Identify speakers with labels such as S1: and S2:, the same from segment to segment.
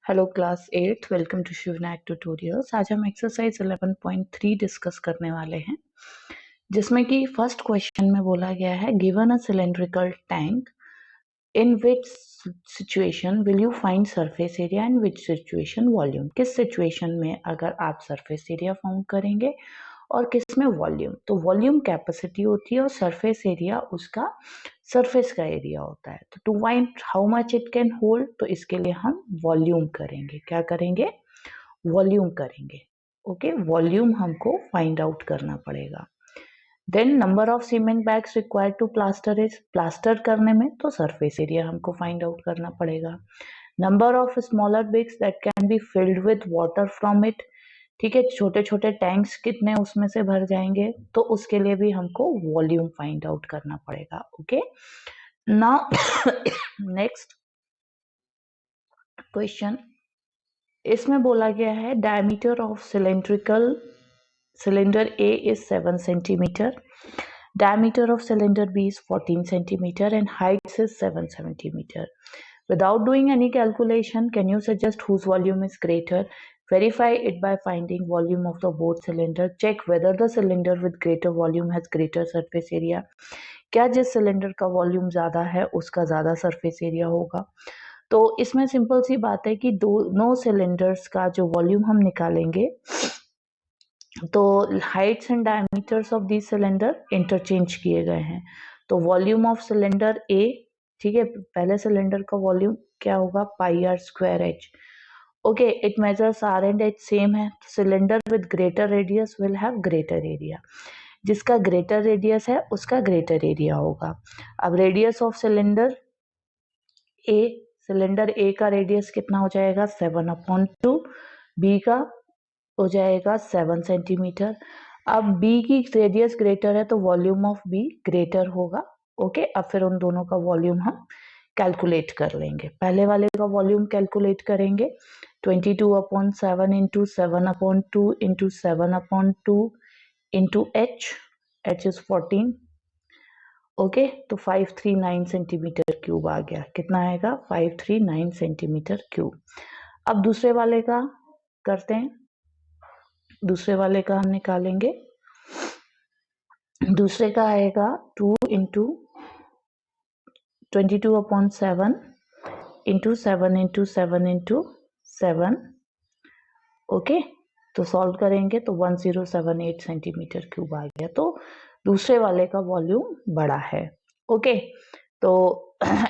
S1: Hello class 8, welcome to Shivnayak tutorials. आज हम exercise 11.3 discuss करने वाले हैं, जिसमें कि फर्स्ट क्वेश्चन में बोला गया है given a cylindrical tank in which situation will you find surface area and which situation volume. किस सिचुएशन में अगर आप सरफेस एरिया फाउंड करेंगे और किस में वॉल्यूम। तो वॉल्यूम कैपेसिटी होती है और सरफेस एरिया उसका सरफेस का एरिया होता है। तो to find how much it can hold, तो इसके लिए हम वॉल्यूम करेंगे। क्या करेंगे? वॉल्यूम करेंगे। ओके, वॉल्यूम हमको फाइंड आउट करना पड़ेगा। Then number of cement bags required to plaster is, plaster करने में तो सरफेस एरिया हमको फाइंड आउट करना पड़ेगा। Number of smaller bags that can be filled with water from it, ठीक है, छोटे छोटे टैंक्स कितने उसमें से भर जाएंगे, तो उसके लिए भी हमको वॉल्यूम फाइंड आउट करना पड़ेगा। ओके, नाउ नेक्स्ट क्वेश्चन, इसमें बोला गया है diameter of cylinder A is 7 centimeter, diameter of cylinder B is 14 centimeter and height is 7 centimeter. Without doing any calculation, can you suggest whose volume is greater? Verify it by finding volume of the both cylinder. Check whether the cylinder with greater volume has greater surface area. क्या जिस cylinder का volume ज्यादा है उसका ज्यादा surface area होगा। तो इसमें सिंपल सी बात है कि दोनों सिलेंडर्स का जो वॉल्यूम हम निकालेंगे, तो Heights and diameters of this cylinder interchange किए गए हैं। तो वॉल्यूम ऑफ सिलेंडर ए, ठीक है, पहले सिलेंडर का वॉल्यूम क्या होगा, pi R square H. Okay, it measures R and H same है। Cylinder with greater radius will have greater area, जिसका ग्रेटर रेडियस है उसका ग्रेटर एरिया होगा। अब radius of cylinder A, cylinder A का रेडियस कितना हो जाएगा 7/2, बी का हो जाएगा 7 सेंटीमीटर। अब बी की रेडियस ग्रेटर है तो वॉल्यूम ऑफ बी ग्रेटर होगा। ओके, अब फिर उन दोनों का वॉल्यूम हम कैलकुलेट कर लेंगे। पहले वाले का वॉल्यूम कैलकुलेट करेंगे 22/7 into 7/2 into 7/2 into H, H is 14। Okay, तो 539 सेंटीमीटर क्यूब आ गया। कितना आएगा? 539 सेंटीमीटर क्यूब। अब दूसरे वाले का करते हैं, दूसरे वाले का हम निकालेंगे। दूसरे का आएगा 2 into 22/7 into 7 into 7 into 7। Okay, तो सॉल्व करेंगे तो 1078 सेंटीमीटर क्यूब आ गया। तो दूसरे वाले का वॉल्यूम बड़ा है। ओके, तो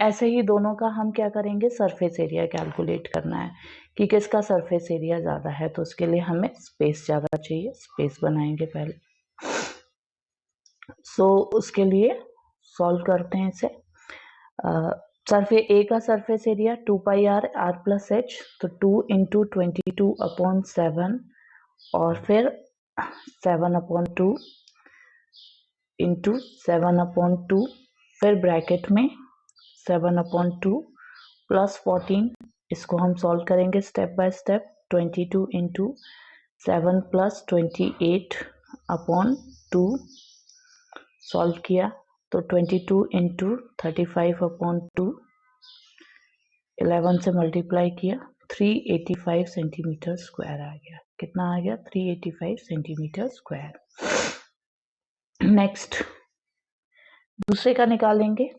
S1: ऐसे ही दोनों का हम क्या करेंगे, सरफेस एरिया कैलकुलेट करना है कि किसका सरफेस एरिया ज्यादा है। तो उसके लिए हमें स्पेस ज्यादा चाहिए, स्पेस बनाएंगे पहले। उसके लिए सॉल्व करते हैं इसे। सरफेस ए का surface area 2πr plus H, तो 2 इंटू 22/7 और फिर 7/2 इंटू 7/2, फिर ब्रैकेट में 7/2 प्लस 14। इसको हम सॉल्व करेंगे step by step. 22 into 7 plus 28/2 solve किया तो 22 इंटू 35/2, 11 से मल्टीप्लाई किया, 385 सेंटीमीटर स्क्वायर आ गया। कितना आ गया? 385 सेंटीमीटर स्क्वायर। नेक्स्ट दूसरे का निकालेंगे।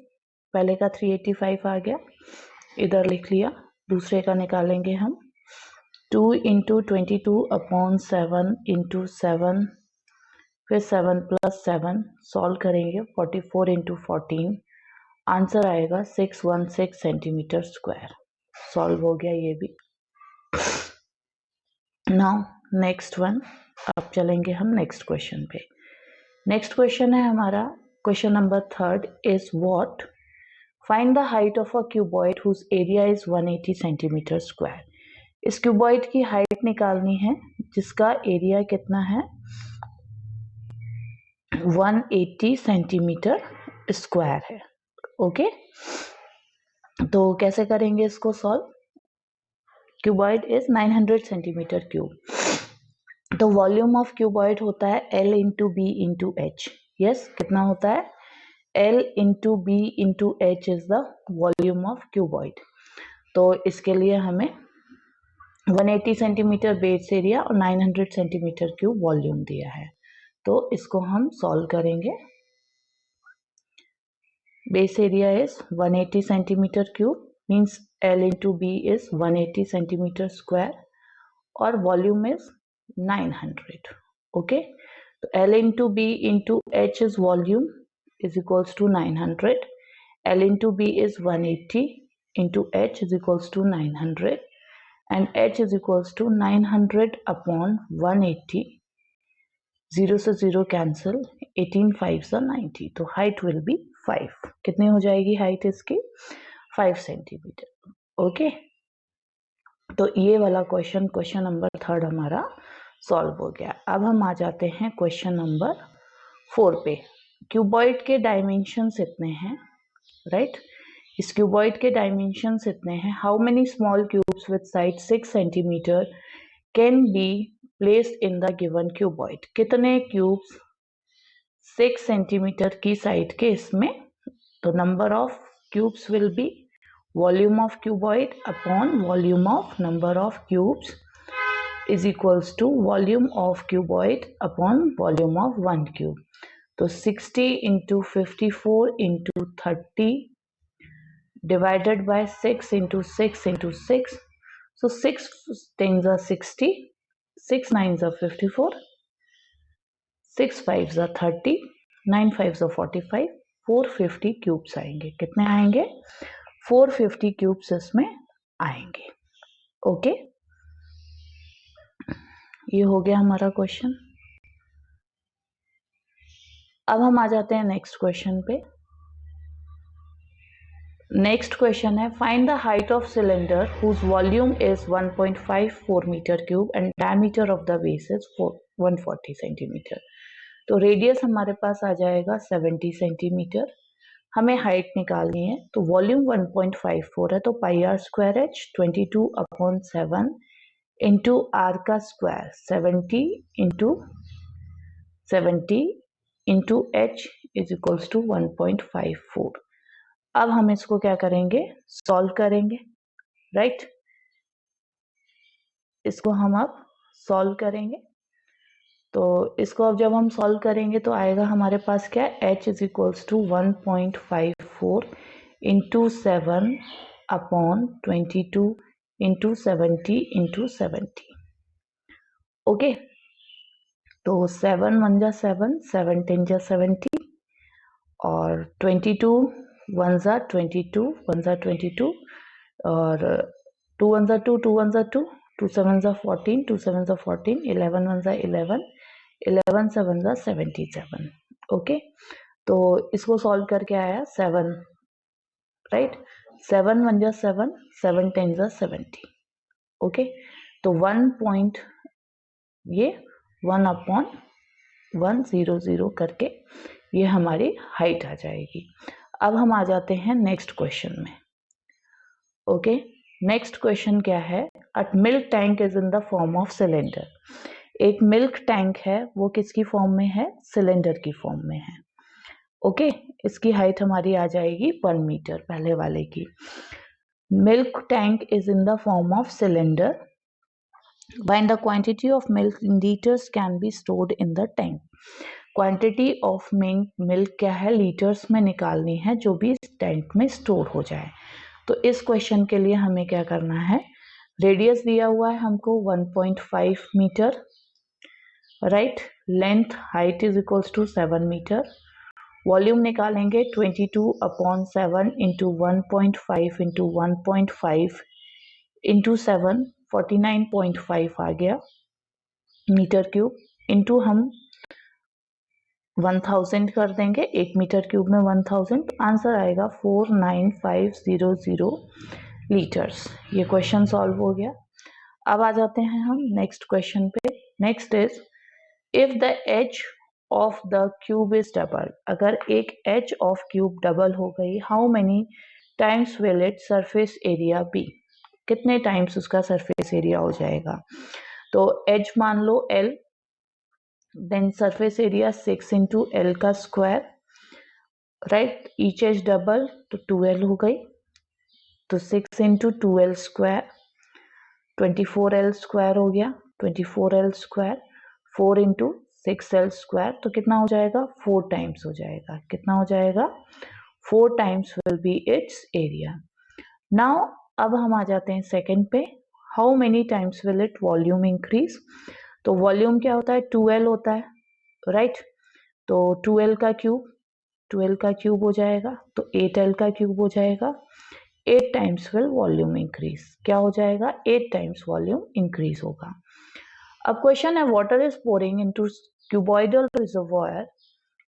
S1: पहले का 385 आ गया, इधर लिख लिया। दूसरे का निकालेंगे हम 2 इंटू 22/7 इंटू 7, फिर 7 प्लस 7 सॉल्व करेंगे 44 इंटू 14, आंसर आएगा 616 सेंटीमीटर स्क्वायर। सॉल्व हो गया ये भी। नाउ नेक्स्ट वन, अब चलेंगे हम नेक्स्ट क्वेश्चन पे। नेक्स्ट क्वेश्चन है हमारा question number 3 is what, find the height of a cuboid whose area is 180 centimetre square. इस क्यूबॉइड की हाइट निकालनी है जिसका एरिया कितना है 180 सेंटीमीटर स्क्वायर है। ओके, तो कैसे करेंगे इसको solve. Cuboid is 900 centimetre cube. तो वॉल्यूम ऑफ क्यूबॉइड होता है L into b into h. Yes, कितना होता है? L into b into H is the volume of cuboid. तो इसके लिए हमें 180 सेंटीमीटर बेस एरिया और 900 सेंटीमीटर क्यूब वॉल्यूम दिया है। तो इसको हम सॉल्व करेंगे। Base area is 180 centimetre cube, means L into B is 180 centimetre square और वॉल्यूम इज 900। ओके, तो L into B into H is volume is equals to 900. L into B is 180 into H is equals to 900 and H is equals to 900 upon 180. 0 से 0 cancel, 18 5 90, तो height will be 5। कितनी हो जाएगी height इसकी? 5 centimetre. Okay, तो ये वाला question number 3 हमारा सॉल्व हो गया। अब हम आ जाते हैं क्वेश्चन नंबर 4 पे। क्यूबॉइड के डायमेंशंस इतने हैं, राइट? इस क्यूबॉइड के डायमेंशंस इतने हैं। How many small cubes with side 6 centimetre can be placed in the given cuboid? कितने क्यूब्स 6 सेंटीमीटर की साइड के इसमें? तो number of cubes will be volume of cuboid upon volume of number of cubes is equals to volume of cuboid upon volume of 1 cube. तो 60 into 54 into 30 divided by 6 into 6 into 6. So 6 10s are 60, 6 9s are 54, 6 5s are 30, 9 5s are 45, 450 cubes आएंगे। कितने आएंगे? 450 cubes इसमें आएंगे। Okay, ये हो गया हमारा क्वेश्चन। अब हम आ जाते हैं नेक्स्ट क्वेश्चन पे। नेक्स्ट क्वेश्चन है find the height of cylinder whose volume is 1.54 metre cube and diameter of the base is 140 centimetre. तो रेडियस हमारे पास आ जाएगा 70 सेंटीमीटर। हमें हाइट निकालनी है, तो वॉल्यूम 1.54 है, तो pi R square H 22/7 into R का square 70 into 70 into H is equals to 1.54। अब हम इसको क्या करेंगे? सॉल्व करेंगे, राइट? इसको हम अब सॉल्व करेंगे। तो इसको अब जब हम सॉल्व करेंगे तो आएगा हमारे पास क्या? h is equals to 1.54 into 7 upon 22 into 70 into 70। Okay, तो 7 1 जा 7, 7 10 जा 70 और 22 1 जा 22, 1 जा 22 और 2 1 जा 2, 2 1 जा 2, 2 7 जा 14, 2 7 जा 14, 11 1 जा 11, 11 7 जा 77। ओके, तो इसको सॉल्व करके आया 7, राइट? 7 1 जा 7, 7 10 जा 70। ओके, तो 1 पॉइंट ये 1/100 करके ये हमारी हाइट आ जाएगी। अब हम आ जाते हैं नेक्स्ट क्वेश्चन में। ओके, नेक्स्ट क्वेश्चन क्या है? A milk tank is in the form of cylinder. एक मिल्क टैंक है, वो किसकी फॉर्म में है? सिलेंडर की फॉर्म में है। ओके, इसकी हाइट हमारी आ जाएगी 1 मीटर, पहले वाले की। Milk tank is in the form of cylinder when the quantity of milk in liters can be stored in the tank. Quantity of milk क्या है? लीटर्स में निकालनी है, जो भी इस टैंक में स्टोर हो जाए। तो इस क्वेश्चन के लिए हमें क्या करना है? रेडियस दिया हुआ है हमको 1.5 metre, right? Length height is equals to 7 metre. Volume निकालेंगे 22/7 इंटू 1.5 इंटू 1.5 इंटू 7, 49.5 आ गया मीटर क्यूब। इंटू हम 1000 कर देंगे, 1 मीटर क्यूब में 1000, तो आंसर आएगा 49500 लीटर्स। ये क्वेश्चन सॉल्व हो गया। अब आ जाते हैं हम नेक्स्ट क्वेश्चन पे। Next is if the edge of the cube is double. अगर एक एच ऑफ क्यूब डबल हो गई, how many times will it surface area be? कितने टाइम्स उसका सरफेस एरिया हो जाएगा? तो एच मान लो L, then surface area 6 into L का square, right? Each edge double तो 2L हो गई, तो 6 into 2L square. 24L square हो गया, 24L square 4 into 6L square, तो कितना हो जाएगा 4 टाइम्स हो जाएगा, कितना हो जाएगा 4 times will be it's area. Now अब हम आ जाते हैं सेकंड पे, how many times will it volume increase. तो वॉल्यूम क्या होता है 2L होता है, राइट, तो 2L का क्यूब हो जाएगा, तो 8L का क्यूब हो जाएगा, 8 टाइम्स विल वॉल्यूम इंक्रीज, क्या हो जाएगा 8 टाइम्स वॉल्यूम इंक्रीज होगा। अब क्वेश्चन है water is pouring into cuboidal reservoir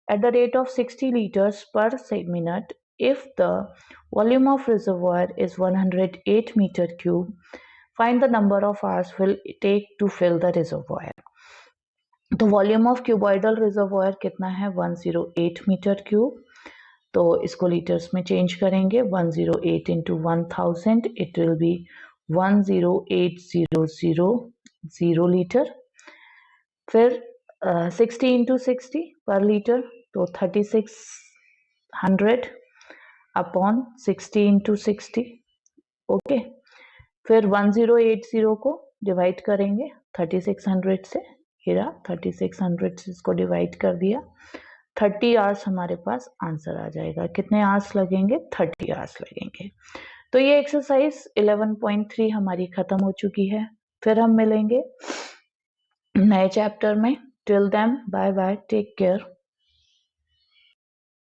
S1: at the rate of 60 liters per minute if the volume of reservoir is 108 meter cube. Find the number of hours will take to fill the reservoir. तो volume of cuboidal reservoir कितना है 108 metre cube, तो इसको litres में change करेंगे, 108 into 1000 it will be 108,000 litre. फिर 60 into 60 पर litre, तो 3600 अपॉन 60 इंटू 60, ओके। फिर 1080 को डिवाइड करेंगे 3600 से, 3600 से इसको डिवाइड कर दिया, 30 आवर्स हमारे पास आंसर आ जाएगा। कितने आवर्स लगेंगे 30 आवर्स लगेंगे। तो ये एक्सरसाइज 11.3 हमारी खत्म हो चुकी है। फिर हम मिलेंगे नए चैप्टर में। Till then bye bye, take care.